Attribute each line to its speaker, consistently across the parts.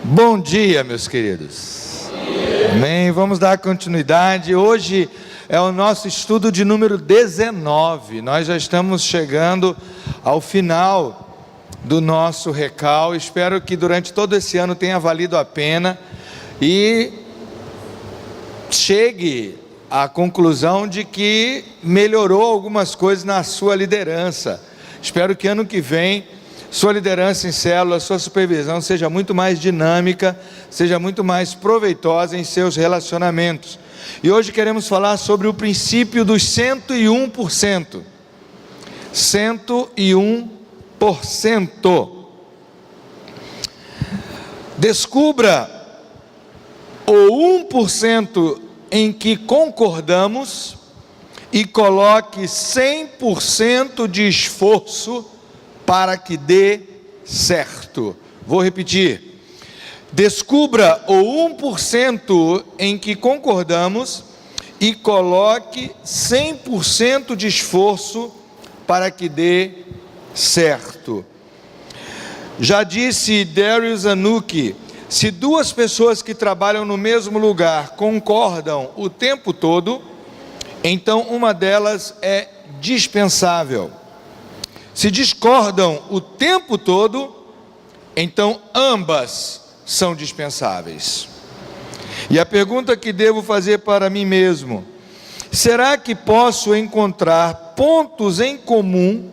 Speaker 1: Bom dia, meus queridos. Amém. Vamos dar continuidade. Hoje é o nosso estudo de número 19. Nós já estamos chegando ao final do nosso recal. Espero que durante todo esse ano tenha valido a pena e chegue à conclusão de que melhorou algumas coisas na sua liderança. Espero que ano que vem sua liderança em célula, sua supervisão seja muito mais dinâmica, seja muito mais proveitosa em seus relacionamentos. E hoje queremos falar sobre o princípio dos 101%. 101%. Descubra o 1% em que concordamos e coloque 100% de esforço para que dê certo. Vou repetir. Descubra o 1% em que concordamos e coloque 100% de esforço para que dê certo. Já disse Darius Anuki, se duas pessoas que trabalham no mesmo lugar concordam o tempo todo, então uma delas é dispensável. Se discordam o tempo todo, então ambas são dispensáveis. E a pergunta que devo fazer para mim mesmo: será que posso encontrar pontos em comum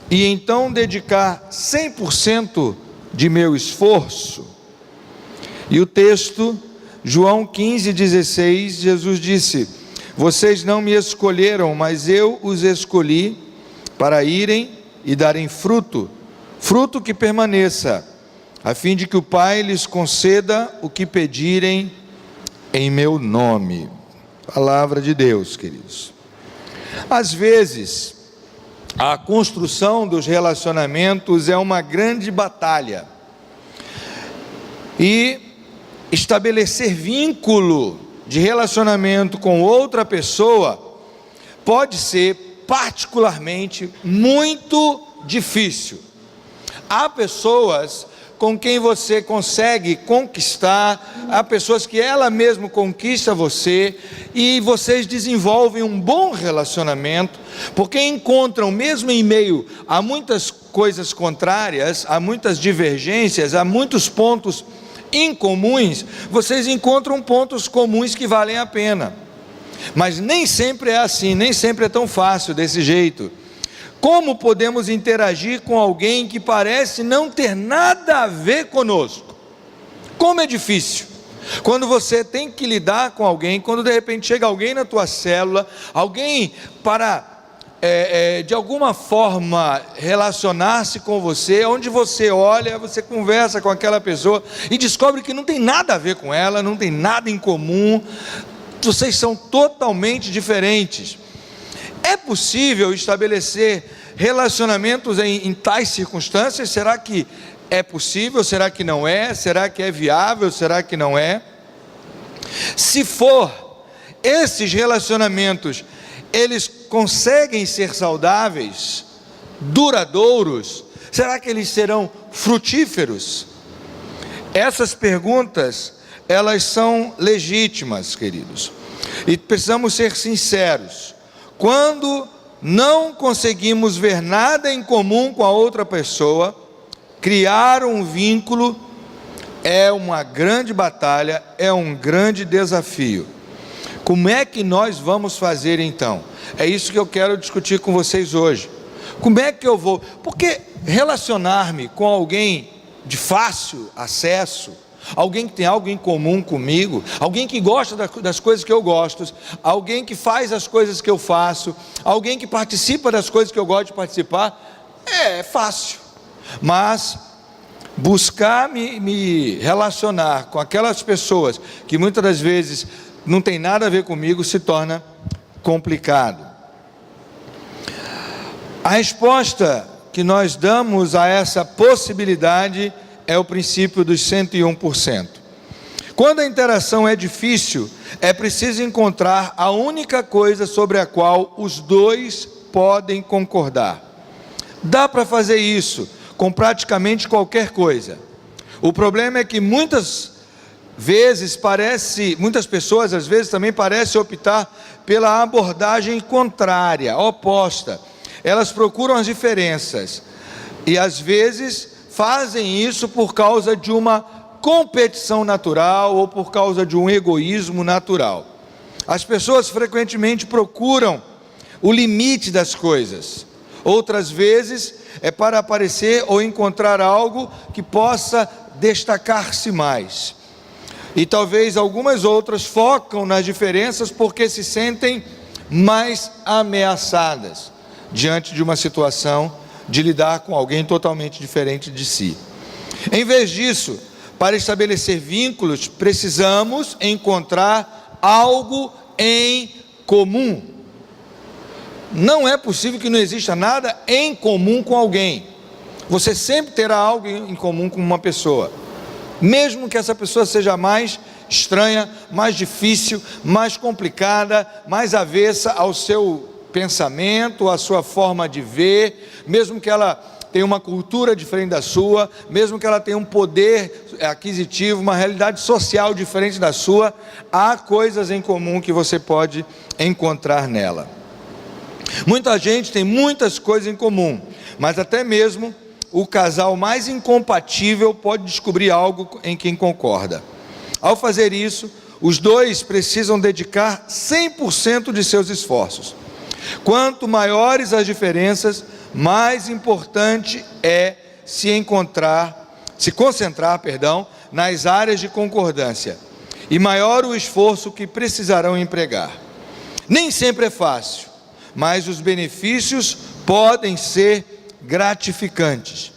Speaker 1: e então dedicar 100% de meu esforço? E o texto, João 15,16, Jesus disse: vocês não me escolheram, mas eu os escolhi para irem e darem fruto, fruto que permaneça, a fim de que o Pai lhes conceda o que pedirem em meu nome. Palavra de Deus, queridos. Às vezes, a construção dos relacionamentos é uma grande batalha, e estabelecer vínculo de relacionamento com outra pessoa pode ser particularmente muito difícil. Há pessoas com quem você consegue conquistar, há pessoas que ela mesma conquista você, e vocês desenvolvem um bom relacionamento, porque encontram, mesmo em meio a muitas coisas contrárias, a muitas divergências, a muitos pontos incomuns, vocês encontram pontos comuns que valem a pena. Mas nem sempre é assim, nem sempre é tão fácil desse jeito. Como podemos interagir com alguém que parece não ter nada a ver conosco? Como é difícil. Quando você tem que lidar com alguém, quando de repente chega alguém na tua célula, alguém para de alguma forma relacionar-se com você, onde você olha, você conversa com aquela pessoa e descobre que não tem nada a ver com ela, não tem nada em comum, vocês são totalmente diferentes. É possível estabelecer relacionamentos em tais circunstâncias? Será que é possível? Será que não é? Será que é viável? Será que não é? Se for, esses relacionamentos, eles conseguem ser saudáveis, duradouros? Será que eles serão frutíferos? Essas perguntas, elas são legítimas, queridos, e precisamos ser sinceros. Quando não conseguimos ver nada em comum com a outra pessoa, criar um vínculo é uma grande batalha, é um grande desafio. Como é que nós vamos fazer então? É isso que eu quero discutir com vocês hoje. Como é que eu vou? Porque relacionar-me com alguém de fácil acesso, alguém que tem algo em comum comigo, alguém que gosta das coisas que eu gosto, alguém que faz as coisas que eu faço, alguém que participa das coisas que eu gosto de participar, é fácil. Mas buscar me relacionar com aquelas pessoas que muitas das vezes não tem nada a ver comigo se torna complicado. A resposta que nós damos a essa possibilidade é o princípio dos 101%. Quando a interação é difícil, é preciso encontrar a única coisa sobre a qual os dois podem concordar. Dá para fazer isso com praticamente qualquer coisa. O problema é que muitas pessoas às vezes também parecem optar pela abordagem contrária, oposta. Elas procuram as diferenças e às vezes fazem isso por causa de uma competição natural ou por causa de um egoísmo natural. As pessoas frequentemente procuram o limite das coisas. Outras vezes é para aparecer ou encontrar algo que possa destacar-se mais. E talvez algumas outras focam nas diferenças porque se sentem mais ameaçadas diante de uma situação de lidar com alguém totalmente diferente de si. Em vez disso, para estabelecer vínculos, precisamos encontrar algo em comum. Não é possível que não exista nada em comum com alguém. Você sempre terá algo em comum com uma pessoa, mesmo que essa pessoa seja mais estranha, mais difícil, mais complicada, mais avessa ao seu pensamento, à sua forma de ver, mesmo que ela tenha uma cultura diferente da sua, mesmo que ela tenha um poder aquisitivo, uma realidade social diferente da sua, há coisas em comum que você pode encontrar nela. Muita gente tem muitas coisas em comum, mas até mesmo o casal mais incompatível pode descobrir algo em quem concorda. Ao fazer isso, os dois precisam dedicar 100% de seus esforços. Quanto maiores as diferenças, mais importante é se concentrar, nas áreas de concordância, e maior o esforço que precisarão empregar. Nem sempre é fácil, mas os benefícios podem ser gratificantes.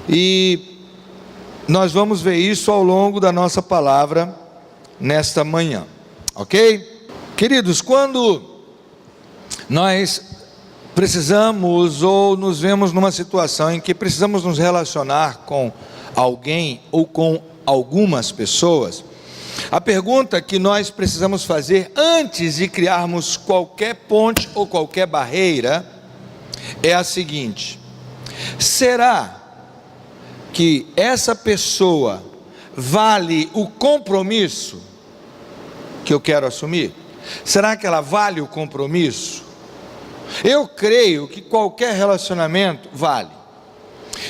Speaker 1: E nós vamos ver isso ao longo da nossa palavra nesta manhã, ok? Queridos, quando nós precisamos ou nos vemos numa situação em que precisamos nos relacionar com alguém ou com algumas pessoas, a pergunta que nós precisamos fazer antes de criarmos qualquer ponte ou qualquer barreira é a seguinte: será que essa pessoa vale o compromisso que eu quero assumir? Será que ela vale o compromisso? Eu creio que qualquer relacionamento vale.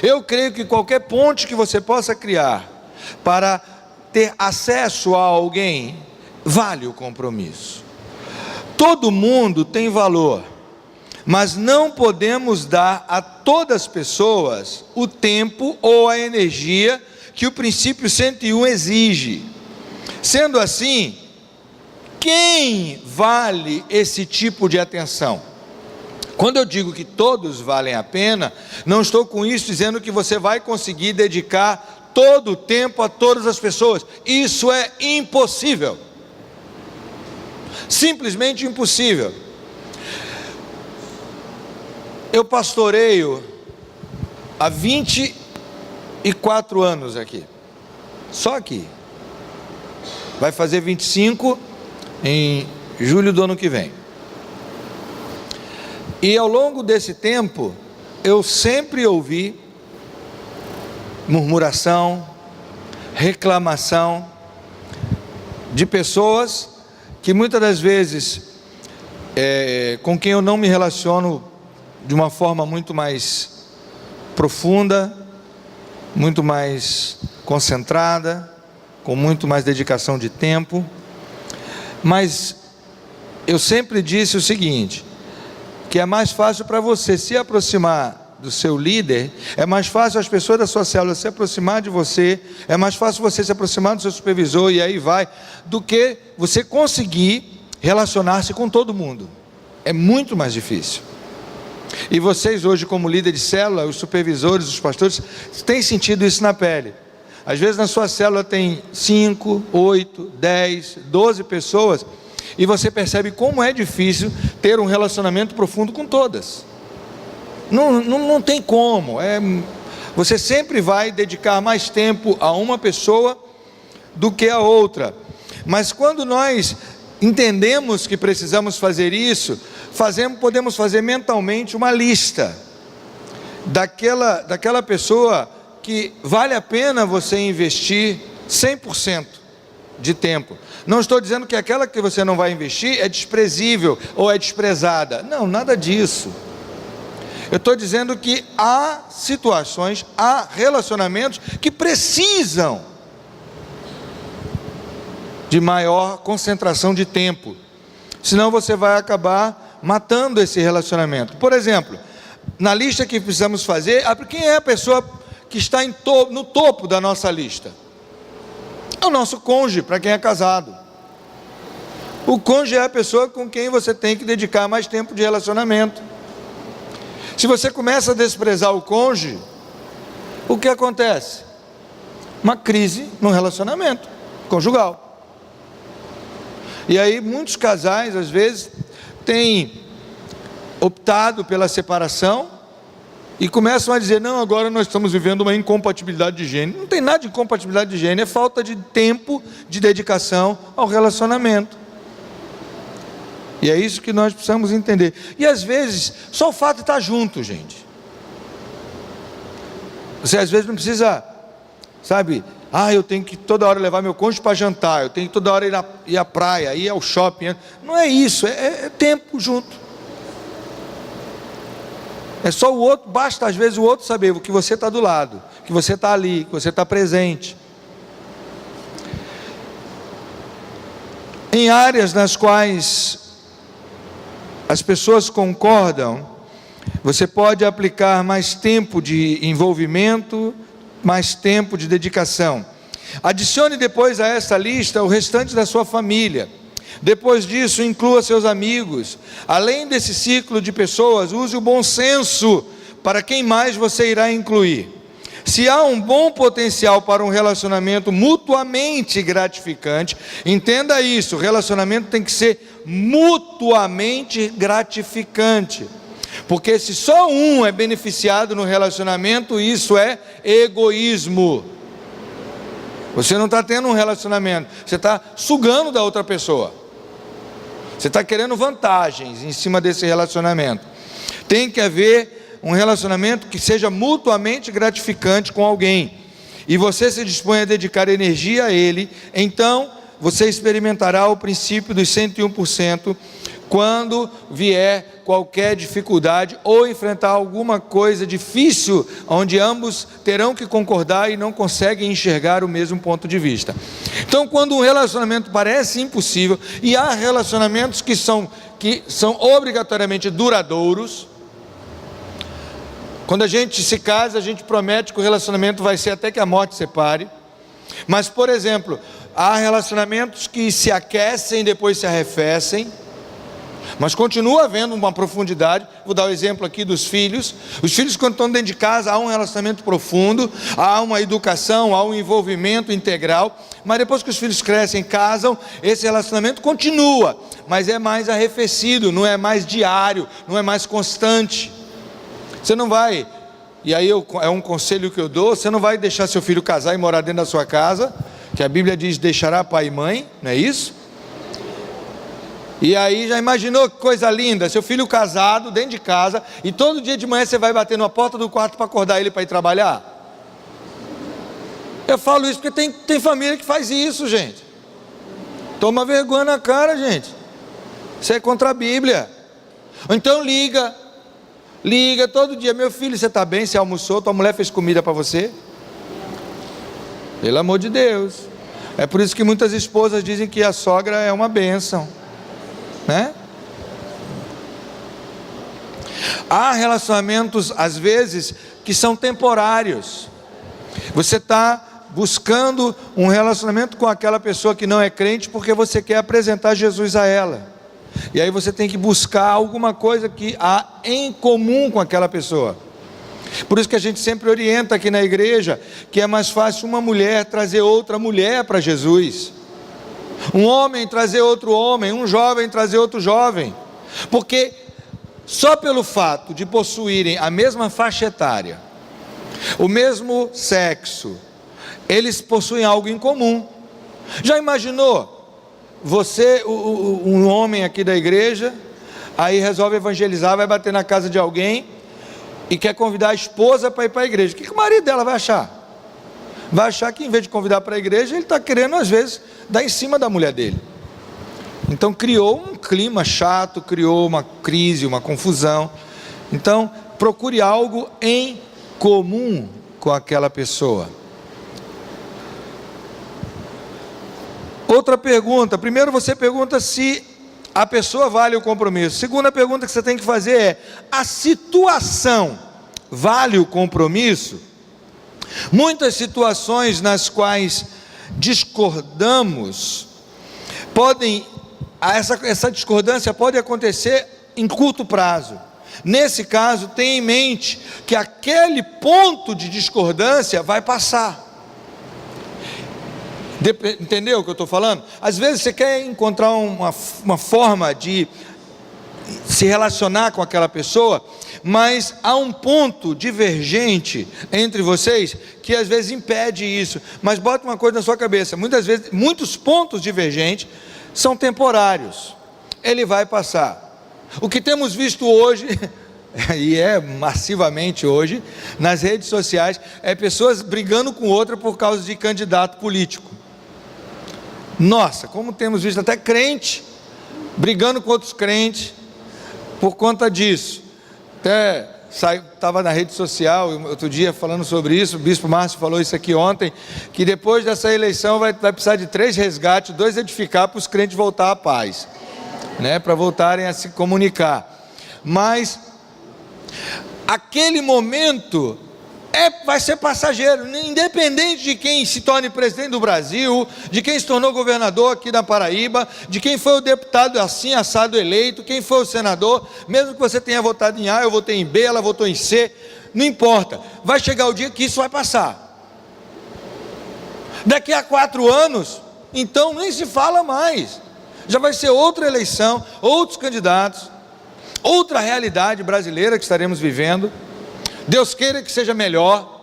Speaker 1: Eu creio que qualquer ponte que você possa criar para ter acesso a alguém vale o compromisso. Todo mundo tem valor, mas não podemos dar a todas as pessoas o tempo ou a energia que o princípio 101 exige. Sendo assim, quem vale esse tipo de atenção? Quando eu digo que todos valem a pena, não estou com isso dizendo que você vai conseguir dedicar todo o tempo a todas as pessoas. Isso é impossível. Simplesmente impossível. Eu pastoreio há 24 anos aqui. Só aqui. Vai fazer 25 em julho do ano que vem. E ao longo desse tempo, eu sempre ouvi murmuração, reclamação de pessoas que muitas das vezes com quem eu não me relaciono de uma forma muito mais profunda, muito mais concentrada, com muito mais dedicação de tempo. Mas eu sempre disse o seguinte, que é mais fácil para você se aproximar do seu líder, é mais fácil as pessoas da sua célula se aproximar de você, é mais fácil você se aproximar do seu supervisor e aí vai, do que você conseguir relacionar-se com todo mundo. É muito mais difícil. E vocês hoje, como líder de célula, os supervisores, os pastores, têm sentido isso na pele. Às vezes na sua célula tem 5, 8, 10, 12 pessoas, e você percebe como é difícil ter um relacionamento profundo com todas. Não tem como. Você sempre vai dedicar mais tempo a uma pessoa do que a outra. Mas quando nós entendemos que precisamos fazer isso, podemos fazer mentalmente uma lista daquela pessoa que vale a pena você investir 100% de tempo. Não estou dizendo que aquela que você não vai investir é desprezível ou é desprezada. Não, nada disso. Eu estou dizendo que há situações, há relacionamentos que precisam de maior concentração de tempo. Senão você vai acabar matando esse relacionamento. Por exemplo, na lista que precisamos fazer, quem é a pessoa que está no topo da nossa lista? É o nosso cônjuge, para quem é casado. O cônjuge é a pessoa com quem você tem que dedicar mais tempo de relacionamento. Se você começa a desprezar o cônjuge, o que acontece? Uma crise no relacionamento conjugal. E aí muitos casais, às vezes, têm optado pela separação e começam a dizer, não, agora nós estamos vivendo uma incompatibilidade de gênero. Não tem nada de incompatibilidade de gênero, é falta de tempo, de dedicação ao relacionamento. E é isso que nós precisamos entender. E às vezes, só o fato de estar junto, gente. Você às vezes não precisa, sabe, eu tenho que toda hora levar meu cônjuge para jantar, eu tenho que toda hora ir à praia, ir ao shopping. Não é isso, é tempo junto. É só o outro, basta às vezes o outro saber que você está do lado, que você está ali, que você está presente. Em áreas nas quais as pessoas concordam, você pode aplicar mais tempo de envolvimento, mais tempo de dedicação. Adicione depois a essa lista o restante da sua família. Depois disso, inclua seus amigos. Além desse ciclo de pessoas, use o bom senso para quem mais você irá incluir. Se há um bom potencial para um relacionamento mutuamente gratificante, entenda isso, o relacionamento tem que ser mutuamente gratificante. Porque se só um é beneficiado no relacionamento, isso é egoísmo. Você não está tendo um relacionamento, você está sugando da outra pessoa. Você está querendo vantagens em cima desse relacionamento. Tem que haver um relacionamento que seja mutuamente gratificante com alguém, e você se dispõe a dedicar energia a ele, então você experimentará o princípio dos 101%, quando vier qualquer dificuldade, ou enfrentar alguma coisa difícil, onde ambos terão que concordar e não conseguem enxergar o mesmo ponto de vista. Então, quando um relacionamento parece impossível, e há relacionamentos que são obrigatoriamente duradouros, quando a gente se casa, a gente promete que o relacionamento vai ser até que a morte separe. Mas, por exemplo, há relacionamentos que se aquecem e depois se arrefecem, mas continua havendo uma profundidade. Vou dar o exemplo aqui dos filhos. Os filhos, quando estão dentro de casa, há um relacionamento profundo, há uma educação, há um envolvimento integral. Mas depois que os filhos crescem, casam, esse relacionamento continua, mas é mais arrefecido, não é mais diário, não é mais constante. Você não vai, e aí é um conselho que eu dou, você não vai deixar seu filho casar e morar dentro da sua casa, que a Bíblia diz, deixará pai e mãe, não é isso? E aí já imaginou que coisa linda, seu filho casado dentro de casa, e todo dia de manhã você vai bater na porta do quarto para acordar ele para ir trabalhar? Eu falo isso porque tem família que faz isso, gente. Toma vergonha na cara, gente. Isso é contra a Bíblia. Ou então liga todo dia, meu filho, você está bem? Você almoçou? Tua mulher fez comida para você? Pelo amor de Deus. É por isso que muitas esposas dizem que a sogra é uma bênção, né? Há relacionamentos, às vezes, que são temporários. Você está buscando um relacionamento com aquela pessoa que não é crente, porque você quer apresentar Jesus a ela. E aí você tem que buscar alguma coisa que há em comum com aquela pessoa. Por isso que a gente sempre orienta aqui na igreja, que é mais fácil uma mulher trazer outra mulher para Jesus, um homem trazer outro homem, um jovem trazer outro jovem, porque só pelo fato de possuírem a mesma faixa etária, o mesmo sexo, eles possuem algo em comum. Já imaginou? Você, um homem aqui da igreja, aí resolve evangelizar, vai bater na casa de alguém, e quer convidar a esposa para ir para a igreja. O que o marido dela vai achar? Vai achar que em vez de convidar para a igreja, ele está querendo às vezes dar em cima da mulher dele. Então criou um clima chato, criou uma crise, uma confusão. Então procure algo em comum com aquela pessoa. Outra pergunta: primeiro você pergunta se a pessoa vale o compromisso. Segunda pergunta que você tem que fazer é: a situação vale o compromisso? Muitas situações nas quais discordamos, essa discordância pode acontecer em curto prazo. Nesse caso, tenha em mente que aquele ponto de discordância vai passar. Entendeu o que eu estou falando? Às vezes você quer encontrar uma forma de se relacionar com aquela pessoa, mas há um ponto divergente entre vocês que às vezes impede isso. Mas bota uma coisa na sua cabeça: muitas vezes, muitos pontos divergentes são temporários, ele vai passar. O que temos visto hoje, e é massivamente hoje, nas redes sociais, é pessoas brigando com outra por causa de candidato político. Nossa, como temos visto até crente brigando com outros crentes por conta disso. Até estava na rede social outro dia falando sobre isso, o bispo Márcio falou isso aqui ontem, que depois dessa eleição vai precisar de 3 resgates, 2 edificar para os crentes voltar à paz, né, para voltarem a se comunicar. Mas aquele momento vai ser passageiro, independente de quem se torne presidente do Brasil, de quem se tornou governador aqui da Paraíba, de quem foi o deputado assim assado eleito, quem foi o senador. Mesmo que você tenha votado em A, eu votei em B, ela votou em C, não importa, vai chegar o dia que isso vai passar. Daqui a 4 anos, então nem se fala mais, já vai ser outra eleição, outros candidatos, outra realidade brasileira que estaremos vivendo. Deus queira que seja melhor,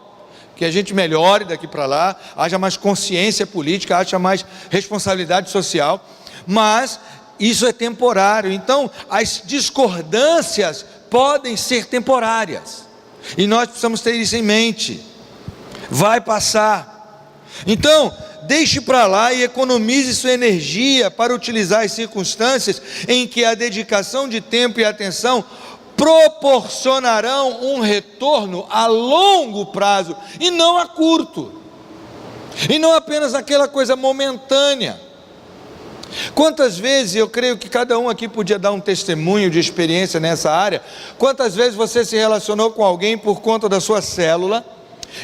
Speaker 1: que a gente melhore daqui para lá, haja mais consciência política, haja mais responsabilidade social, mas isso é temporário. Então as discordâncias podem ser temporárias, e nós precisamos ter isso em mente. Vai passar. Então deixe para lá e economize sua energia para utilizar as circunstâncias em que a dedicação de tempo e atenção proporcionarão um retorno a longo prazo e não a curto, e não apenas aquela coisa momentânea. Quantas vezes, eu creio que cada um aqui podia dar um testemunho de experiência nessa área, quantas vezes você se relacionou com alguém por conta da sua célula,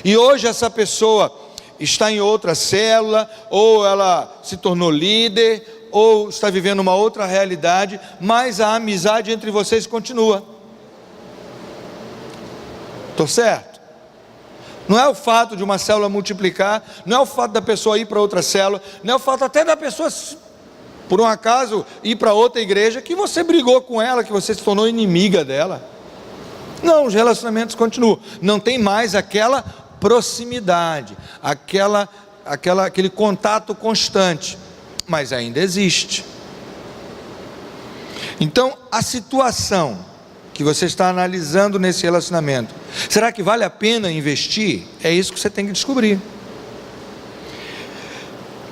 Speaker 1: e hoje essa pessoa está em outra célula, ou ela se tornou líder, ou está vivendo uma outra realidade, mas a amizade entre vocês continua. Estou certo? Não é o fato de uma célula multiplicar, não é o fato da pessoa ir para outra célula, não é o fato até da pessoa, por um acaso, ir para outra igreja, que você brigou com ela, que você se tornou inimiga dela. Não, os relacionamentos continuam, não tem mais aquela proximidade, aquele contato constante, mas ainda existe. Então a situação que você está analisando nesse relacionamento, será que vale a pena investir? É isso que você tem que descobrir.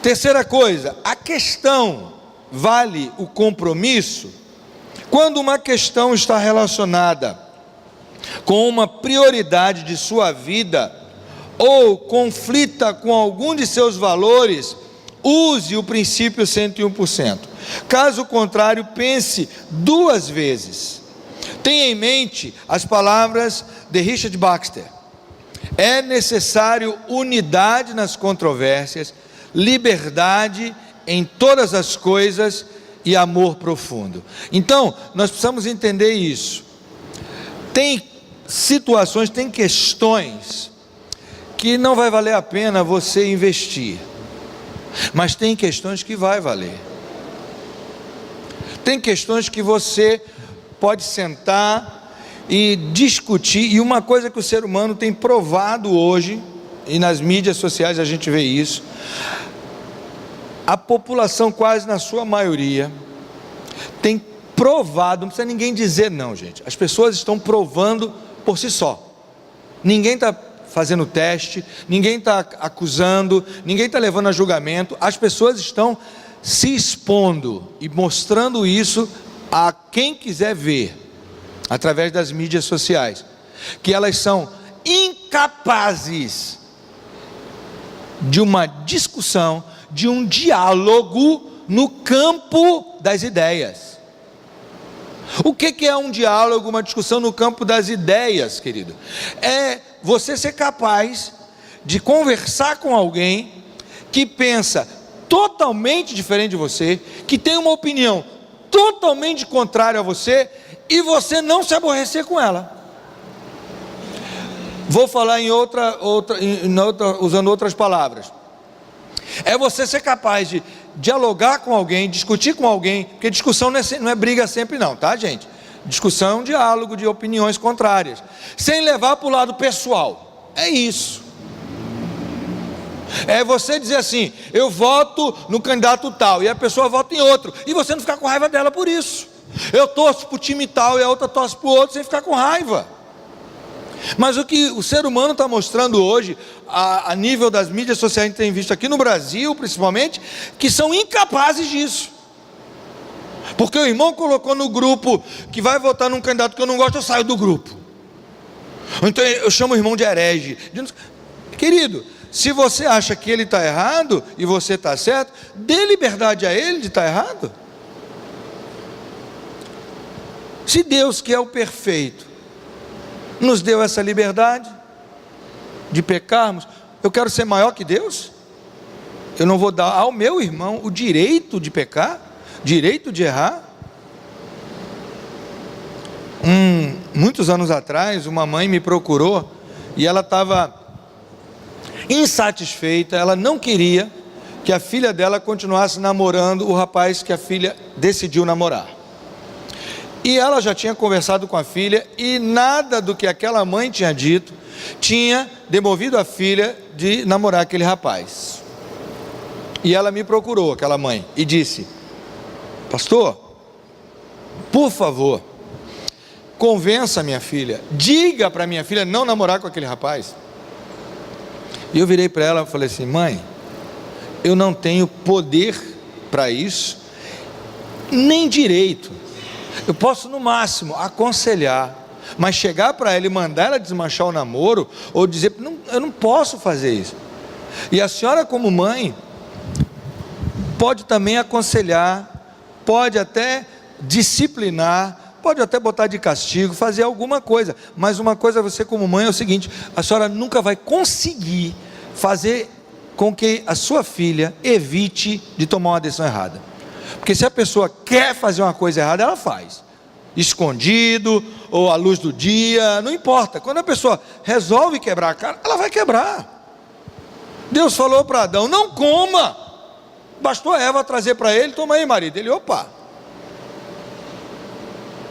Speaker 1: Terceira coisa, a questão vale o compromisso? Quando uma questão está relacionada com uma prioridade de sua vida, ou conflita com algum de seus valores, use o princípio 101%. Caso contrário, pense 2 vezes. Tenha em mente as palavras de Richard Baxter: é necessário unidade nas controvérsias, liberdade em todas as coisas e amor profundo. Então, nós precisamos entender isso. Tem situações, tem questões que não vai valer a pena você investir, mas tem questões que vai valer. Tem questões que você pode sentar e discutir, e uma coisa que o ser humano tem provado hoje, e nas mídias sociais a gente vê isso, a população quase na sua maioria tem provado, não precisa ninguém dizer não, gente, as pessoas estão provando por si só, ninguém está fazendo teste, ninguém está acusando, ninguém está levando a julgamento, as pessoas estão se expondo e mostrando isso a quem quiser ver, através das mídias sociais, que elas são incapazes de uma discussão, de um diálogo no campo das ideias. O que é um diálogo, uma discussão no campo das ideias, querido? É você ser capaz de conversar com alguém que pensa totalmente diferente de você, que tem uma opinião totalmente contrária a você, e você não se aborrecer com ela. Vou falar usando outras palavras. É você ser capaz de dialogar com alguém, discutir com alguém, porque discussão não é briga sempre não, tá, gente? Discussão é um diálogo de opiniões contrárias, sem levar para o lado pessoal. É isso. É você dizer assim: eu voto no candidato tal, e a pessoa vota em outro, e você não ficar com raiva dela por isso. Eu torço para o time tal, e a outra torce para o outro, sem ficar com raiva. Mas o que o ser humano está mostrando hoje, a nível das mídias sociais, a gente tem visto aqui no Brasil principalmente, que são incapazes disso. Porque o irmão colocou no grupo que vai votar num candidato que eu não gosto, eu saio do grupo. Então eu chamo o irmão de herege. Querido, se você acha que ele está errado e você está certo, dê liberdade a ele de estar errado. Se Deus, que é o perfeito, nos deu essa liberdade de pecarmos, eu quero ser maior que Deus? Eu não vou dar ao meu irmão o direito de pecar, direito de errar? Muitos anos atrás, uma mãe me procurou e ela estava insatisfeita, ela não queria que a filha dela continuasse namorando o rapaz que a filha decidiu namorar. E ela já tinha conversado com a filha, e nada do que aquela mãe tinha dito tinha demovido a filha de namorar aquele rapaz. E ela me procurou, aquela mãe, e disse: pastor, por favor, convença a minha filha, diga para minha filha não namorar com aquele rapaz. E eu virei para ela e falei assim: mãe, eu não tenho poder para isso, nem direito. Eu posso no máximo aconselhar, mas chegar para ela e mandar ela desmanchar o namoro, ou dizer, não, eu não posso fazer isso. E a senhora, como mãe, pode também aconselhar, pode até disciplinar, pode até botar de castigo, fazer alguma coisa, mas uma coisa, você como mãe, é o seguinte: a senhora nunca vai conseguir fazer com que a sua filha evite de tomar uma decisão errada. Porque se a pessoa quer fazer uma coisa errada, ela faz, escondido, ou à luz do dia, não importa. Quando a pessoa resolve quebrar a cara, ela vai quebrar. Deus falou para Adão: não coma. Bastou a Eva trazer para ele: toma aí, marido. Ele: opa.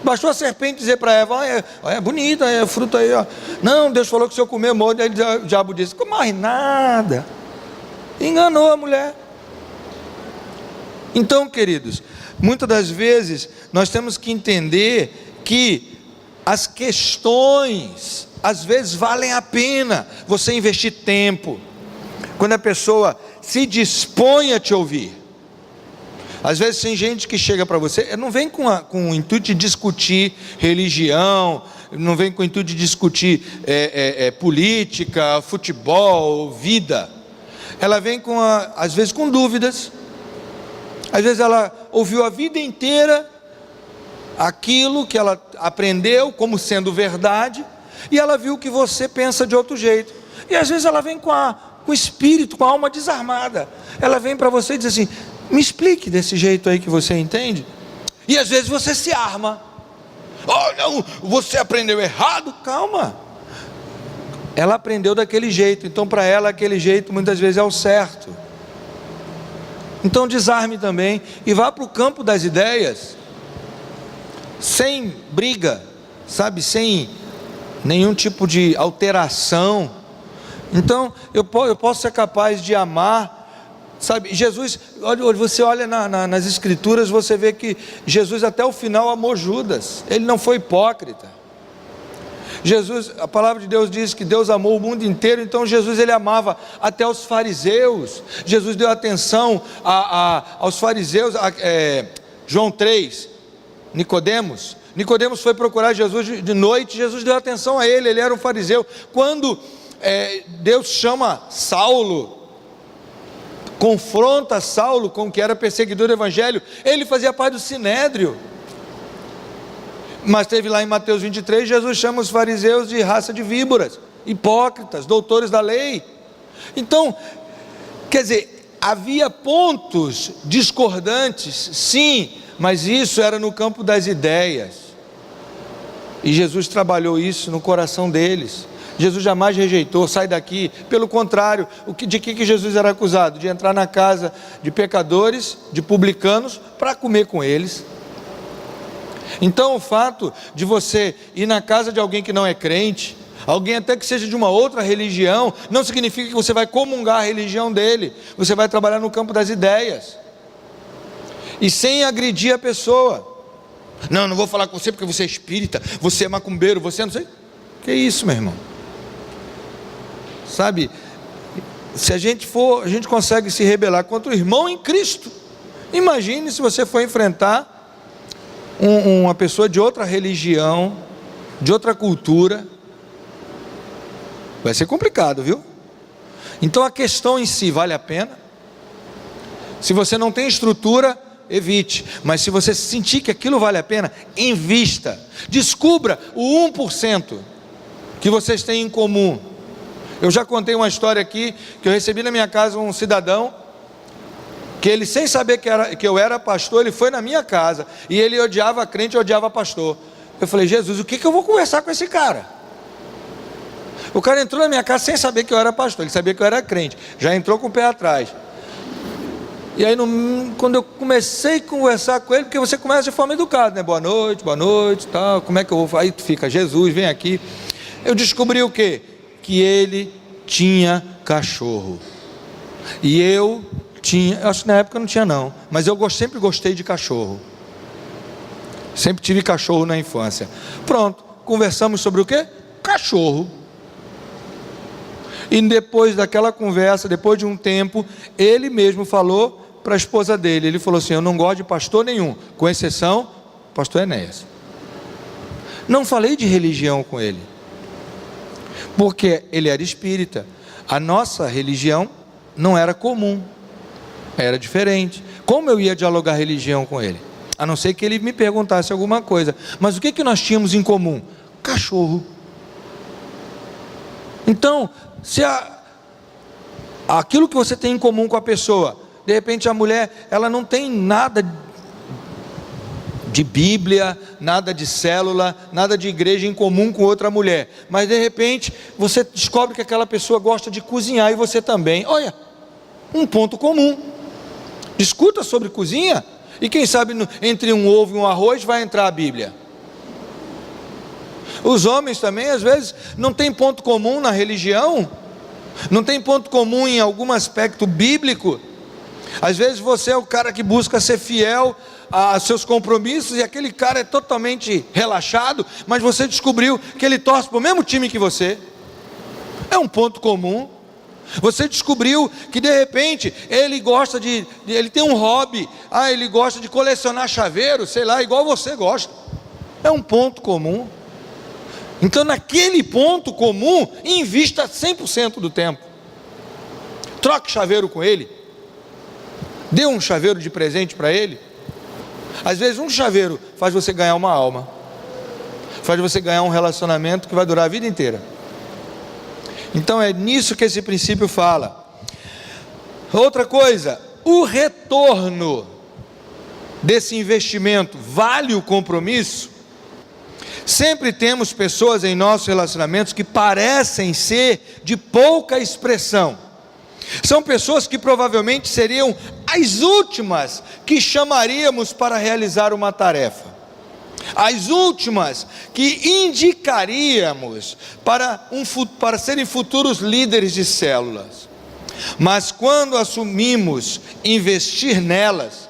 Speaker 1: Bastou a serpente dizer para Eva: olha, é bonita, é fruta aí, ó. Não, Deus falou que se eu comer morre. Aí o diabo disse: não mais nada. Enganou a mulher. Então, queridos, muitas das vezes nós temos que entender que as questões, às vezes, valem a pena você investir tempo, quando a pessoa se dispõe a te ouvir. Às vezes tem gente que chega para você, não vem com o intuito de discutir religião, não vem com o intuito de discutir política, futebol, vida. Ela vem às vezes com dúvidas. Às vezes ela ouviu a vida inteira aquilo que ela aprendeu como sendo verdade, e ela viu que você pensa de outro jeito. E às vezes ela vem com o espírito, com a alma desarmada. Ela vem para você e diz assim: me explique desse jeito aí que você entende. E às vezes você se arma: oh não, você aprendeu errado. Calma, ela aprendeu daquele jeito, então para ela aquele jeito muitas vezes é o certo. Então desarme também e vá para o campo das ideias, sem briga, sabe, sem nenhum tipo de alteração. Então eu posso ser capaz de amar, sabe. Jesus, você olha nas escrituras, você vê que Jesus até o final amou Judas. Ele não foi hipócrita. Jesus, a palavra de Deus diz que Deus amou o mundo inteiro, então Jesus ele amava até os fariseus. Jesus deu atenção aos fariseus. João 3, Nicodemos foi procurar Jesus de noite, Jesus deu atenção a ele era um fariseu. Quando Deus chama Saulo, confronta Saulo com que era perseguidor do evangelho, ele fazia parte do sinédrio. Mas teve lá em Mateus 23, Jesus chama os fariseus de raça de víboras, hipócritas, doutores da lei. Então, quer dizer, havia pontos discordantes, sim, mas isso era no campo das ideias, e Jesus trabalhou isso no coração deles. Jesus jamais rejeitou, sai daqui. Pelo contrário, de que Jesus era acusado? De entrar na casa de pecadores, de publicanos, para comer com eles. Então o fato de você ir na casa de alguém que não é crente, alguém até que seja de uma outra religião, não significa que você vai comungar a religião dele. Você vai trabalhar no campo das ideias, e sem agredir a pessoa. Não vou falar com você porque você é espírita, você é macumbeiro, você não sei. Que isso, meu irmão? Sabe, se a gente consegue se rebelar contra o irmão em Cristo. Imagine se você for enfrentar uma pessoa de outra religião, de outra cultura. Vai ser complicado, viu? Então a questão em si vale a pena. Se você não tem estrutura, evite. Mas se você sentir que aquilo vale a pena, invista. Descubra o 1% que vocês têm em comum. Eu já contei uma história aqui, que eu recebi na minha casa um cidadão, que ele, sem saber que eu era pastor, ele foi na minha casa, e ele odiava crente, odiava pastor. Eu falei: Jesus, o que eu vou conversar com esse cara? O cara entrou na minha casa sem saber que eu era pastor, ele sabia que eu era crente, já entrou com o pé atrás. E aí, quando eu comecei a conversar com ele, porque você começa de forma educada, né? Boa noite, tal, como é que eu vou? Aí tu fica: Jesus, vem aqui. Eu descobri o quê? Que ele tinha cachorro, e eu acho que na época não tinha não, mas eu sempre gostei de cachorro, sempre tive cachorro na infância. Pronto, conversamos sobre o quê? Cachorro. E depois daquela conversa, depois de um tempo, ele mesmo falou para a esposa dele, ele falou assim: eu não gosto de pastor nenhum, com exceção pastor Enéas. Não falei de religião com ele, porque ele era espírita. A nossa religião não era comum, era diferente. Como eu ia dialogar religião com ele? A não ser que ele me perguntasse alguma coisa. Mas o que nós tínhamos em comum? Cachorro. Então, se aquilo que você tem em comum com a pessoa, de repente a mulher, ela não tem nada de Bíblia, nada de célula, nada de igreja em comum com outra mulher, mas de repente você descobre que aquela pessoa gosta de cozinhar, e você também. Olha, um ponto comum. Discuta sobre cozinha, e quem sabe entre um ovo e um arroz vai entrar a Bíblia. Os homens também às vezes não tem ponto comum na religião, não tem ponto comum em algum aspecto bíblico. Às vezes você é o cara que busca ser fiel a seus compromissos, e aquele cara é totalmente relaxado, mas você descobriu que ele torce para o mesmo time que você. É um ponto comum. Você descobriu que de repente ele gosta ele tem um hobby, ele gosta de colecionar chaveiros, sei lá, igual você gosta. É um ponto comum. Então naquele ponto comum, invista 100% do tempo. Troque chaveiro com ele, dê um chaveiro de presente para ele. Às vezes um chaveiro faz você ganhar uma alma, faz você ganhar um relacionamento que vai durar a vida inteira. Então é nisso que esse princípio fala. Outra coisa, o retorno desse investimento vale o compromisso? Sempre temos pessoas em nossos relacionamentos que parecem ser de pouca expressão. São pessoas que provavelmente seriam as últimas que chamaríamos para realizar uma tarefa, as últimas que indicaríamos para serem futuros líderes de células. Mas quando assumimos investir nelas,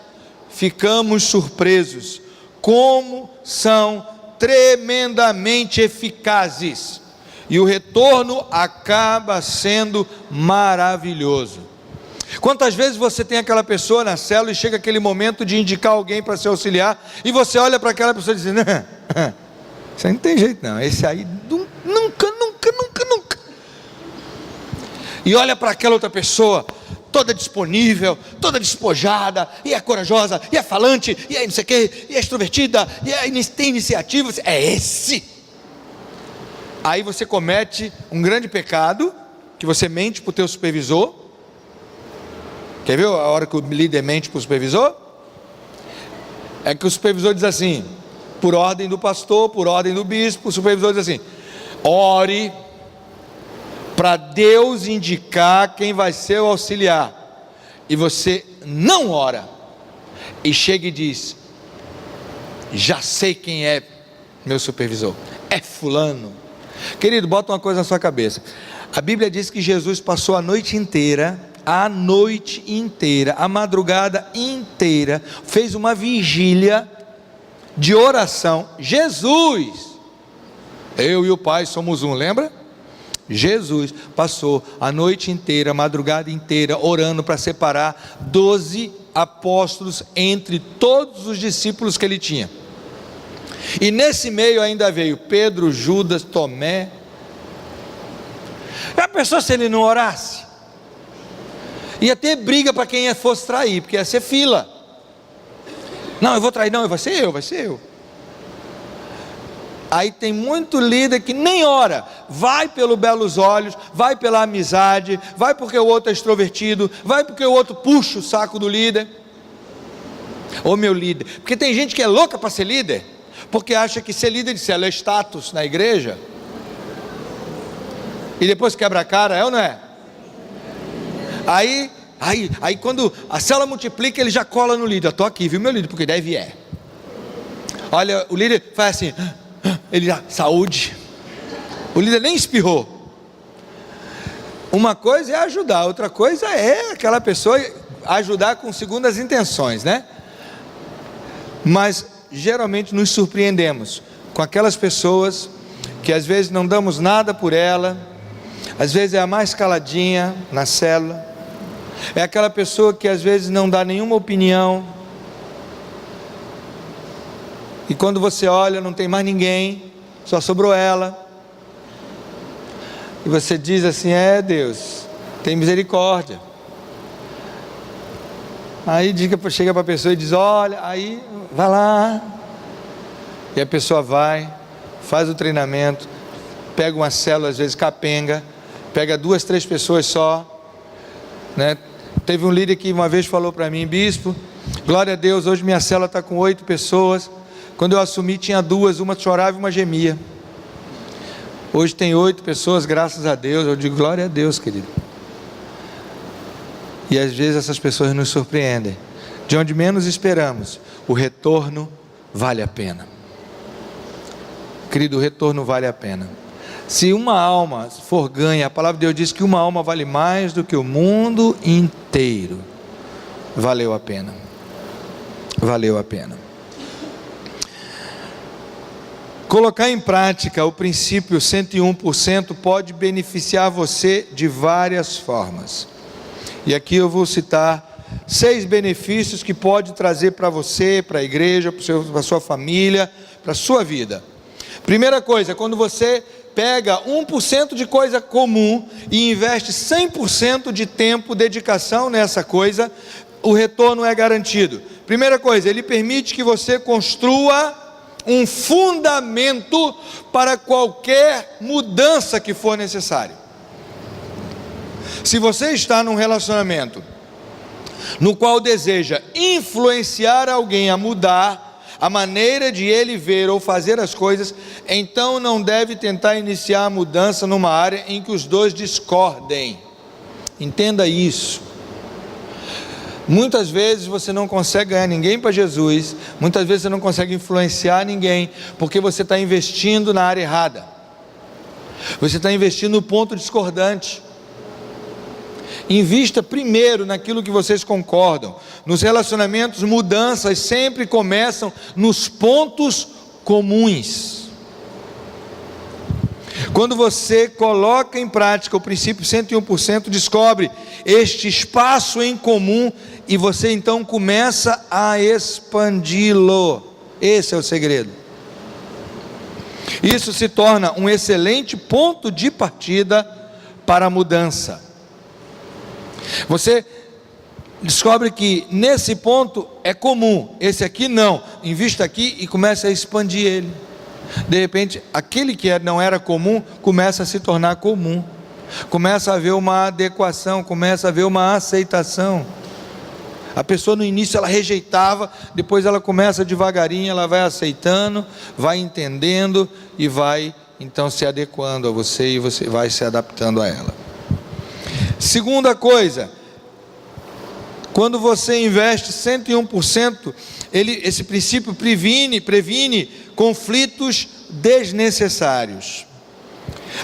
Speaker 1: ficamos surpresos como são tremendamente eficazes, e o retorno acaba sendo maravilhoso. Quantas vezes você tem aquela pessoa na célula e chega aquele momento de indicar alguém para se auxiliar, e você olha para aquela pessoa e diz: não, isso aí não tem jeito não, esse aí nunca. E olha para aquela outra pessoa, toda disponível, toda despojada, e é corajosa, e é falante, e é não sei o quê, e é extrovertida, e tem iniciativa, é esse. Aí você comete um grande pecado, que você mente para o teu supervisor. Quer ver a hora que o líder mente para o supervisor? É que o supervisor diz assim, por ordem do pastor, por ordem do bispo, o supervisor diz assim: ore para Deus indicar quem vai ser o auxiliar, e você não ora, e chega e diz: já sei quem é meu supervisor, é fulano. Querido, bota uma coisa na sua cabeça. A Bíblia diz que Jesus passou a noite inteira, a madrugada inteira, fez uma vigília de oração. Jesus, eu e o Pai somos um, lembra? Jesus passou a noite inteira, a madrugada inteira, orando para separar 12 apóstolos entre todos os discípulos que ele tinha. E nesse meio ainda veio Pedro, Judas, Tomé. Já pensou se ele não orasse? Ia ter briga para quem fosse trair, porque ia ser fila. Não, eu vou trair, não, vai ser eu. Aí tem muito líder que nem ora, vai pelo belos olhos, vai pela amizade, vai porque o outro é extrovertido, vai porque o outro puxa o saco do líder. Ô meu líder, porque tem gente que é louca para ser líder, porque acha que ser líder de célula é status na igreja, e depois quebra a cara, é ou não é? Aí quando a célula multiplica, ele já cola no líder: estou aqui, viu meu líder, porque deve é. Olha, o líder faz assim, ele dá saúde, o líder nem espirrou. Uma coisa é ajudar, outra coisa é aquela pessoa ajudar com segundas intenções, né? Mas geralmente nos surpreendemos com aquelas pessoas que às vezes não damos nada por ela, às vezes é a mais caladinha na célula, é aquela pessoa que às vezes não dá nenhuma opinião, e quando você olha não tem mais ninguém, só sobrou ela, e você diz assim: Deus, tem misericórdia. Aí chega para a pessoa e diz: olha, aí vai lá, e a pessoa vai, faz o treinamento, pega uma célula às vezes capenga, pega 2, 3 pessoas só, né? Teve um líder que uma vez falou para mim: bispo, glória a Deus, hoje minha célula está com 8 pessoas, quando eu assumi tinha 2, uma chorava e uma gemia, hoje tem 8 pessoas, graças a Deus. Eu digo: glória a Deus, querido. E às vezes essas pessoas nos surpreendem, de onde menos esperamos. O retorno vale a pena, querido, o retorno vale a pena. Se uma alma for ganha, a palavra de Deus diz que uma alma vale mais do que o mundo inteiro. Valeu a pena, valeu a pena. Colocar em prática o princípio 101% pode beneficiar você de várias formas, e aqui eu vou citar 6 benefícios que pode trazer para você, para a igreja, para a sua família, para a sua vida. Primeira coisa, quando você pega 1% de coisa comum e investe 100% de tempo, dedicação nessa coisa, o retorno é garantido. Primeira coisa, ele permite que você construa um fundamento para qualquer mudança que for necessário. Se você está num relacionamento no qual deseja influenciar alguém a mudar a maneira de ele ver ou fazer as coisas, então não deve tentar iniciar a mudança numa área em que os dois discordem. Entenda isso. Muitas vezes você não consegue ganhar ninguém para Jesus, muitas vezes você não consegue influenciar ninguém, porque você está investindo na área errada, você está investindo no ponto discordante. Invista primeiro naquilo que vocês concordam. Nos relacionamentos, mudanças sempre começam nos pontos comuns. Quando você coloca em prática o princípio 101%, descobre este espaço em comum e você então começa a expandi-lo. Esse é o segredo. Isso se torna um excelente ponto de partida para a mudança. Você descobre que nesse ponto é comum, esse aqui não. Invista aqui e comece a expandir ele. De repente, aquele que não era comum, começa a se tornar comum. Começa a haver uma adequação, começa a haver uma aceitação. A pessoa no início ela rejeitava, depois ela começa devagarinho, ela vai aceitando, vai entendendo e vai então se adequando a você e você vai se adaptando a ela. Segunda coisa, quando você investe 101%, esse princípio previne conflitos desnecessários.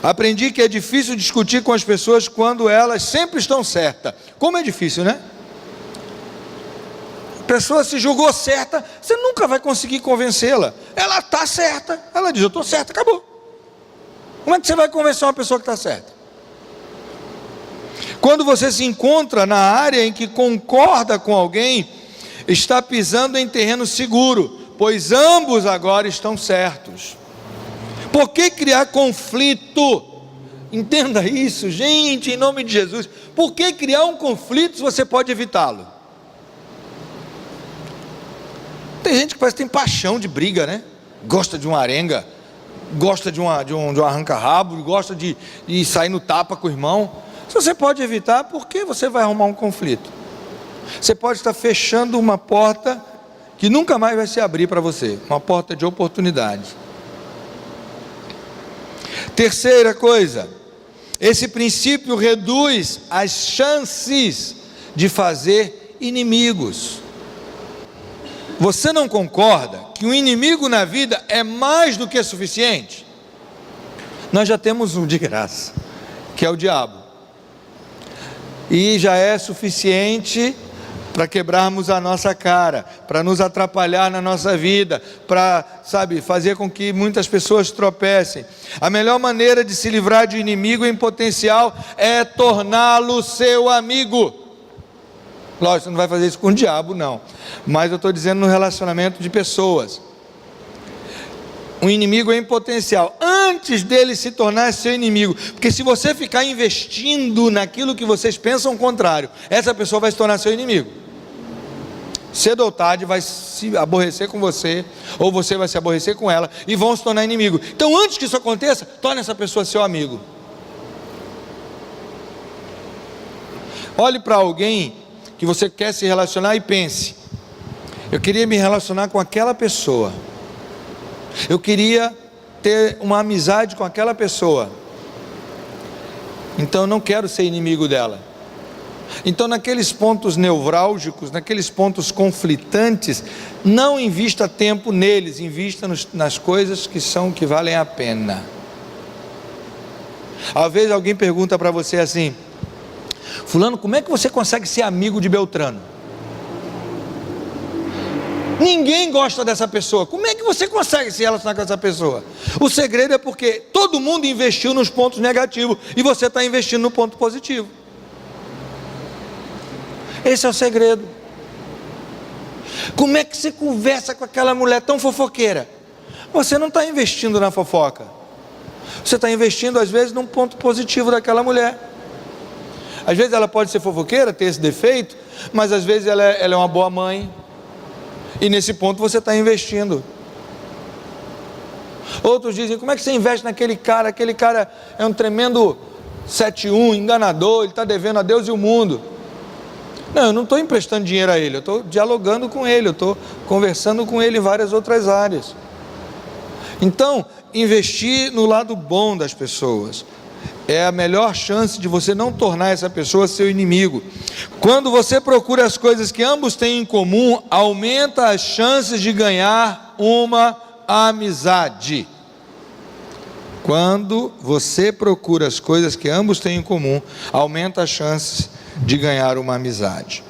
Speaker 1: Aprendi que é difícil discutir com as pessoas quando elas sempre estão certas. Como é difícil, né? A pessoa se julgou certa, você nunca vai conseguir convencê-la. Ela está certa, ela diz, eu estou certa, acabou. Como é que você vai convencer uma pessoa que está certa? Quando você se encontra na área em que concorda com alguém, está pisando em terreno seguro, pois ambos agora estão certos. Por que criar conflito? Entenda isso, gente, em nome de Jesus. Por que criar um conflito se você pode evitá-lo? Tem gente que parece que tem paixão de briga, né? Gosta de uma arenga, gosta de um arranca-rabo, gosta de sair no tapa com o irmão. Se você pode evitar, por que você vai arrumar um conflito? Você pode estar fechando uma porta que nunca mais vai se abrir para você, uma porta de oportunidade. Terceira coisa, esse princípio reduz as chances de fazer inimigos. Você não concorda que um inimigo na vida é mais do que suficiente? Nós já temos um de graça, que é o diabo. E já é suficiente para quebrarmos a nossa cara, para nos atrapalhar na nossa vida, para, fazer com que muitas pessoas tropecem. A melhor maneira de se livrar de inimigo em potencial é torná-lo seu amigo. Lógico, você não vai fazer isso com o diabo, não. Mas eu estou dizendo no relacionamento de pessoas. Um inimigo em potencial, antes dele se tornar seu inimigo, porque se você ficar investindo naquilo que vocês pensam contrário, essa pessoa vai se tornar seu inimigo. Cedo ou tarde vai se aborrecer com você, ou você vai se aborrecer com ela, e vão se tornar inimigo. Então antes que isso aconteça, torne essa pessoa seu amigo. Olhe para alguém que você quer se relacionar e pense, eu queria me relacionar com aquela pessoa, eu queria ter uma amizade com aquela pessoa, então eu não quero ser inimigo dela. Então naqueles pontos nevrálgicos, naqueles pontos conflitantes, não invista tempo neles, invista nas coisas que valem a pena. Às vezes alguém pergunta para você assim, fulano, como é que você consegue ser amigo de Beltrano? Ninguém gosta dessa pessoa, como é que você consegue se relacionar com essa pessoa? O segredo é porque todo mundo investiu nos pontos negativos, e você está investindo no ponto positivo. Esse é o segredo. Como é que você conversa com aquela mulher tão fofoqueira? Você não está investindo na fofoca, você está investindo às vezes num ponto positivo daquela mulher. Às vezes ela pode ser fofoqueira, ter esse defeito, mas às vezes ela é uma boa mãe, e nesse ponto você está investindo. Outros dizem, como é que você investe naquele cara? Aquele cara é um tremendo 7-1, enganador, ele está devendo a Deus e o mundo. Não, eu não estou emprestando dinheiro a ele, eu estou dialogando com ele, eu estou conversando com ele em várias outras áreas. Então, investir no lado bom das pessoas é a melhor chance de você não tornar essa pessoa seu inimigo. Quando você procura as coisas que ambos têm em comum, aumenta as chances de ganhar uma amizade. Quando você procura as coisas que ambos têm em comum, aumenta as chances de ganhar uma amizade.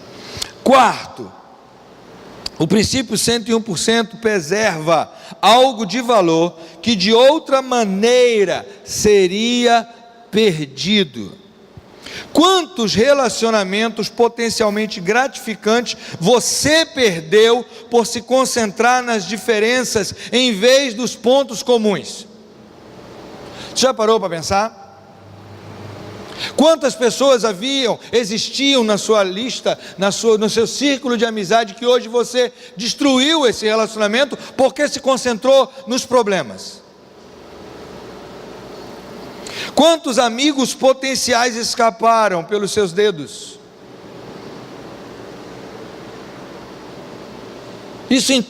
Speaker 1: Quarto, O princípio 101% preserva algo de valor que de outra maneira seria perdido. Quantos relacionamentos potencialmente gratificantes você perdeu por se concentrar nas diferenças em vez dos pontos comuns? Você já parou para pensar? Quantas pessoas existiam na sua lista, no seu círculo de amizade, que hoje você destruiu esse relacionamento porque se concentrou nos problemas? Quantos amigos potenciais escaparam pelos seus dedos? Isso em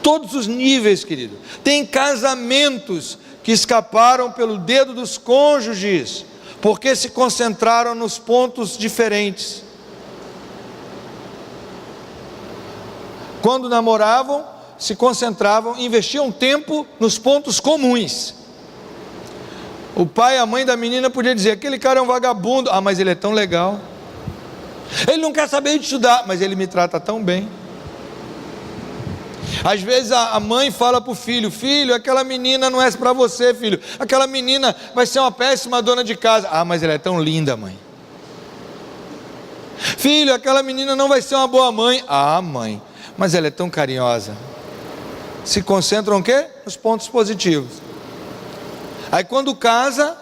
Speaker 1: todos os níveis, querido. Tem casamentos que escaparam pelo dedo dos cônjuges, porque se concentraram nos pontos diferentes. Quando namoravam, se concentravam, investiam tempo nos pontos comuns. O pai e a mãe da menina podiam dizer: aquele cara é um vagabundo. Ah, mas ele é tão legal. Ele não quer saber de estudar, mas ele me trata tão bem. Às vezes a mãe fala para o filho: filho, aquela menina não é para você, filho. Aquela menina vai ser uma péssima dona de casa. Ah, mas ela é tão linda, mãe. Filho, aquela menina não vai ser uma boa mãe. Ah, mãe, mas ela é tão carinhosa. Se concentram o quê? Nos pontos positivos. Aí quando casa,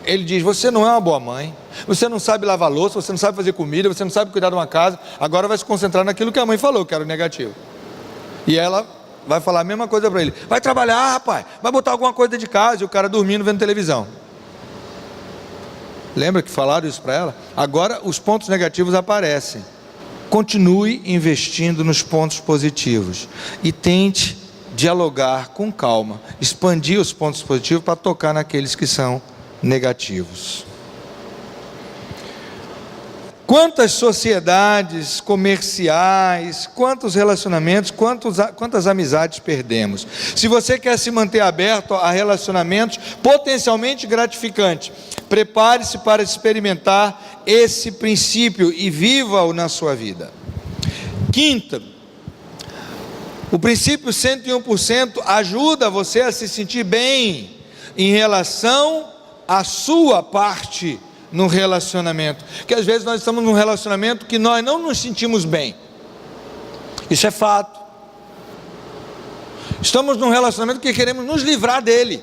Speaker 1: ele diz: você não é uma boa mãe, você não sabe lavar louça, você não sabe fazer comida, você não sabe cuidar de uma casa. Agora vai se concentrar naquilo que a mãe falou, que era o negativo. E ela vai falar a mesma coisa para ele: vai trabalhar, rapaz, vai botar alguma coisa de casa. E o cara dormindo, vendo televisão. Lembra que falaram isso para ela? Agora os pontos negativos aparecem. Continue investindo nos pontos positivos e tente dialogar com calma, expandir os pontos positivos para tocar naqueles que são negativos. Quantas sociedades comerciais, quantos relacionamentos, quantas amizades perdemos? Se você quer se manter aberto a relacionamentos potencialmente gratificantes, prepare-se para experimentar esse princípio e viva-o na sua vida. Quinta, o princípio 101% ajuda você a se sentir bem em relação à sua parte no relacionamento, que às vezes nós estamos num relacionamento que nós não nos sentimos bem, isso é fato. Estamos num relacionamento que queremos nos livrar dele,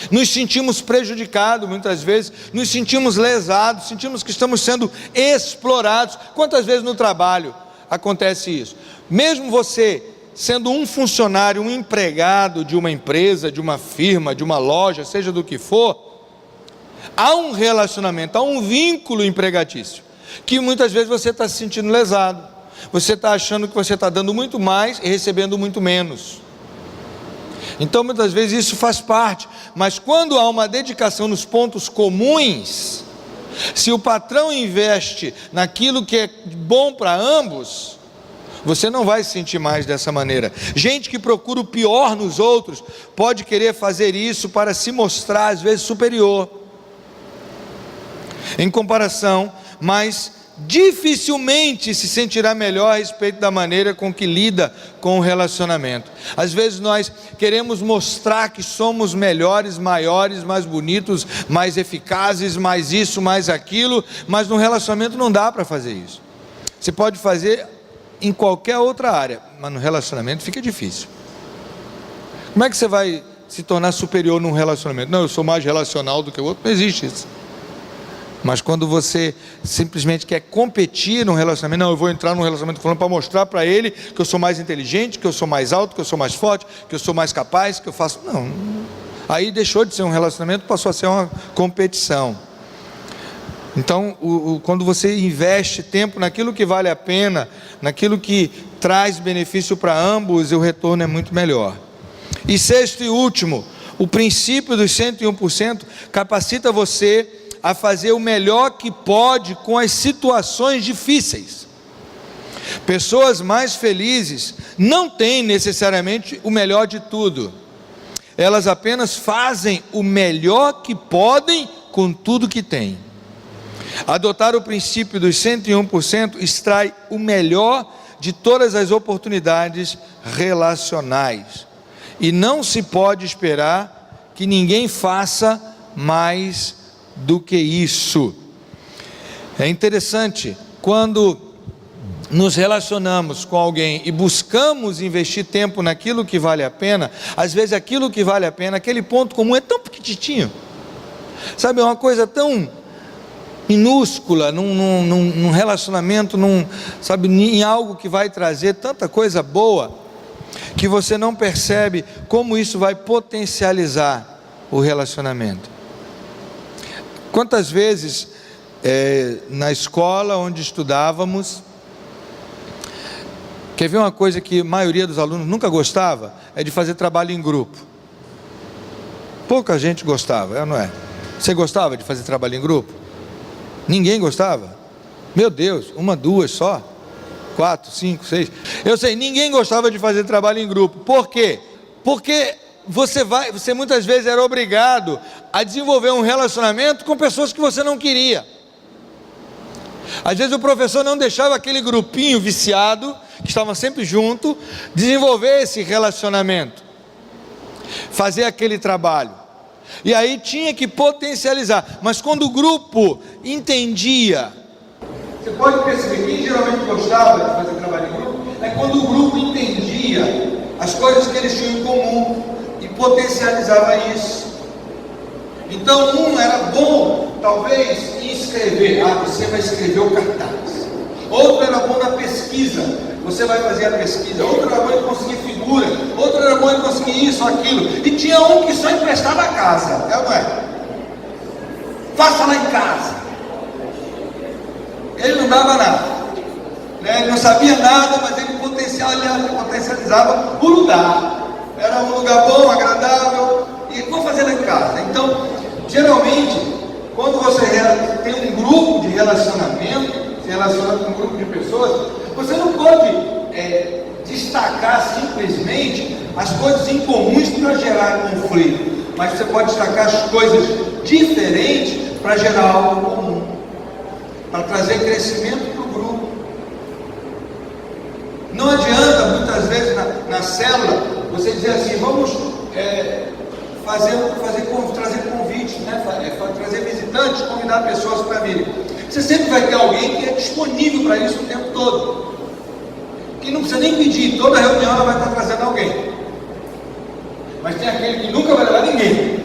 Speaker 1: nos sentimos prejudicados muitas vezes, nos sentimos lesados, sentimos que estamos sendo explorados. Quantas vezes no trabalho acontece isso? Mesmo você sendo um funcionário, um empregado de uma empresa, de uma firma, de uma loja, seja do que for, há um relacionamento, há um vínculo empregatício, que muitas vezes você está se sentindo lesado, você está achando que você está dando muito mais e recebendo muito menos. Então muitas vezes isso faz parte, mas quando há uma dedicação nos pontos comuns, se o patrão investe naquilo que é bom para ambos, você não vai se sentir mais dessa maneira. Gente que procura o pior nos outros, pode querer fazer isso para se mostrar às vezes superior em comparação, mas dificilmente se sentirá melhor a respeito da maneira com que lida com o relacionamento. Às vezes nós queremos mostrar que somos melhores, maiores, mais bonitos, mais eficazes, mais isso, mais aquilo, mas no relacionamento não dá para fazer isso. Você pode fazer em qualquer outra área, mas no relacionamento fica difícil. Como é que você vai se tornar superior num relacionamento? Não, eu sou mais relacional do que o outro. Não existe isso. Mas quando você simplesmente quer competir num relacionamento, não, eu vou entrar num relacionamento falando para mostrar para ele que eu sou mais inteligente, que eu sou mais alto, que eu sou mais forte, que eu sou mais capaz, que eu faço... Não, aí deixou de ser um relacionamento, passou a ser uma competição. Então, quando você investe tempo naquilo que vale a pena, naquilo que traz benefício para ambos, o retorno é muito melhor. E sexto e último, o princípio dos 101% capacita você a fazer o melhor que pode com as situações difíceis. Pessoas mais felizes não têm necessariamente o melhor de tudo, elas apenas fazem o melhor que podem com tudo que têm. Adotar o princípio dos 101% extrai o melhor de todas as oportunidades relacionais. E não se pode esperar que ninguém faça mais do que isso. É interessante, quando nos relacionamos com alguém e buscamos investir tempo naquilo que vale a pena, às vezes aquilo que vale a pena, aquele ponto comum é tão pequitinho, sabe, é uma coisa tão minúscula, num relacionamento, sabe, em algo que vai trazer tanta coisa boa, que você não percebe como isso vai potencializar o relacionamento. Quantas vezes na escola onde estudávamos, quer ver uma coisa que a maioria dos alunos nunca gostava? É de fazer trabalho em grupo. Pouca gente gostava, não é? Você gostava de fazer trabalho em grupo? Ninguém gostava? Meu Deus, 1, 2 só? 4, 5, 6. Eu sei, ninguém gostava de fazer trabalho em grupo. Por quê? Porque você muitas vezes era obrigado a desenvolver um relacionamento com pessoas que você não queria. Às vezes o professor não deixava aquele grupinho viciado, que estava sempre junto, desenvolver esse relacionamento, fazer aquele trabalho. E aí tinha que potencializar. Mas quando o grupo entendia, você pode perceber, quem geralmente gostava de fazer trabalho em grupo, é quando o grupo entendia as coisas que eles tinham em comum e potencializava isso. Então um era bom, talvez, em escrever. Você vai escrever o cartaz. Outro era bom na pesquisa, você vai fazer a pesquisa. Outro era bom em conseguir figura. Outro era bom em conseguir isso, aquilo. E tinha um que só emprestava a casa, é ou não é? Faça lá em casa. Ele não dava nada, né? Ele não sabia nada, mas ele potencializava o lugar. Era um lugar bom, agradável, e vou fazer lá em casa. Então, geralmente, quando você tem um grupo de relacionamento, se relaciona com um grupo de pessoas, você não pode destacar simplesmente as coisas incomuns para gerar conflito, mas você pode destacar as coisas diferentes para gerar algo comum, para trazer crescimento para o grupo. Não adianta muitas vezes na célula você dizer assim, vamos trazer convites, né? Trazer visitantes, convidar pessoas para virem. Você sempre vai ter alguém que é disponível para isso o tempo todo, que não precisa nem pedir, toda reunião ela vai estar trazendo alguém. Mas tem aquele que nunca vai levar ninguém.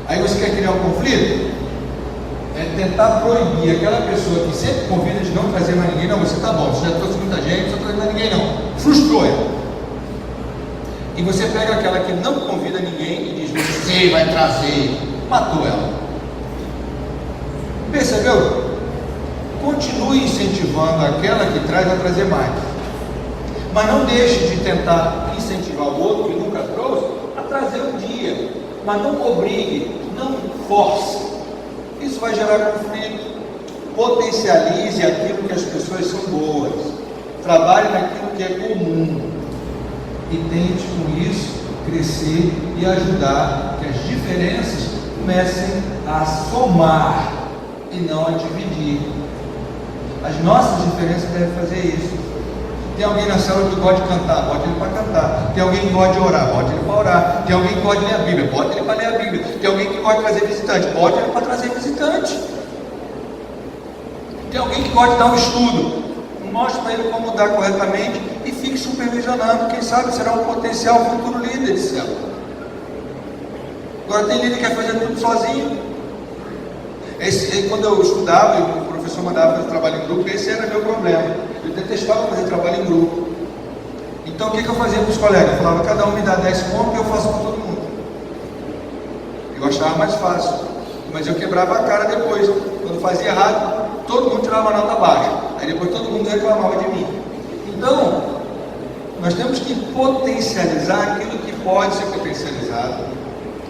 Speaker 1: Aí você quer criar um conflito? É tentar proibir aquela pessoa que sempre convida de não trazer mais ninguém. Não, você está bom, você já trouxe muita gente, não precisa trazer mais ninguém não. Frustrou ela. E você pega aquela que não convida ninguém e diz, você vai trazer. Matou ela. Percebeu? Continue incentivando aquela que traz a trazer mais. Mas não deixe de tentar incentivar o outro que nunca trouxe a trazer um dia. Mas não obrigue, não force. Isso vai gerar conflito. Potencialize aquilo que as pessoas são boas. Trabalhe naquilo que é comum. E tente com isso crescer e ajudar que as diferenças comecem a somar e não a dividir. As nossas diferenças devem fazer isso. Tem alguém na célula que gosta de cantar, bote ele para cantar. Tem alguém que gosta de orar, bote ele para orar. Tem alguém que gosta de ler a Bíblia, bote ele para ler a Bíblia. Tem alguém que gosta de trazer visitante, bote ele para trazer visitante. Tem alguém que gosta de dar um estudo, mostre para ele como dar corretamente e fique supervisionando. Quem sabe será um potencial futuro líder de célula. Agora tem líder que quer fazer tudo sozinho. Quando eu estudava e o professor mandava fazer trabalho em grupo, esse era meu problema. Eu detestava fazer trabalho em grupo. Então o que eu fazia com os colegas? Eu falava, cada um me dá 10 pontos e eu faço com todo mundo. Eu achava mais fácil, mas eu quebrava a cara depois. Quando fazia errado, todo mundo tirava uma nota baixa. Aí depois todo mundo reclamava de mim. Então, nós temos que potencializar aquilo que pode ser potencializado,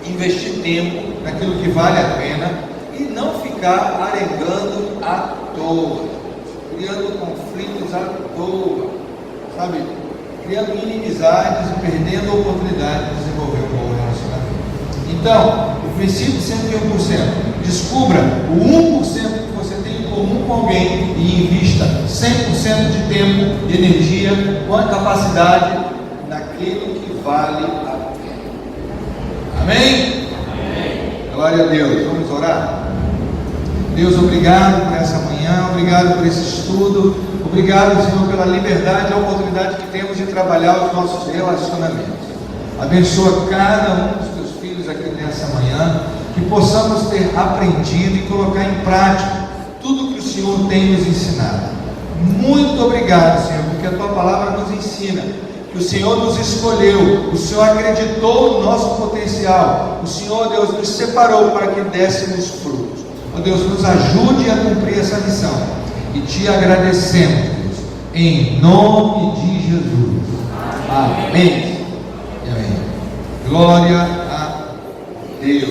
Speaker 1: investir tempo naquilo que vale a pena e não ficar arengando à toa, criando conflitos à toa, sabe? Criando inimizades e perdendo a oportunidade de desenvolver um bom relacionamento. Então, o princípio 101%, descubra o 1% que você tem em comum com alguém e invista 100% de energia, com a capacidade naquilo que vale a pena. Amém? Glória a Deus. Vamos orar? Deus, obrigado por essa manhã, obrigado por esse estudo, obrigado, Senhor, pela liberdade e a oportunidade que temos de trabalhar os nossos relacionamentos. Abençoa cada um dos teus filhos aqui nessa manhã, que possamos ter aprendido e colocar em prática tudo que o Senhor tem nos ensinado. Muito obrigado, Senhor, porque a tua palavra nos ensina que o Senhor nos escolheu, o Senhor acreditou no nosso potencial, o Senhor, Deus, nos separou para que dessemos frutos. Ó Deus, nos ajude a cumprir essa missão e te agradecemos, Deus, em nome de Jesus. Amém. Amém. Glória a Deus.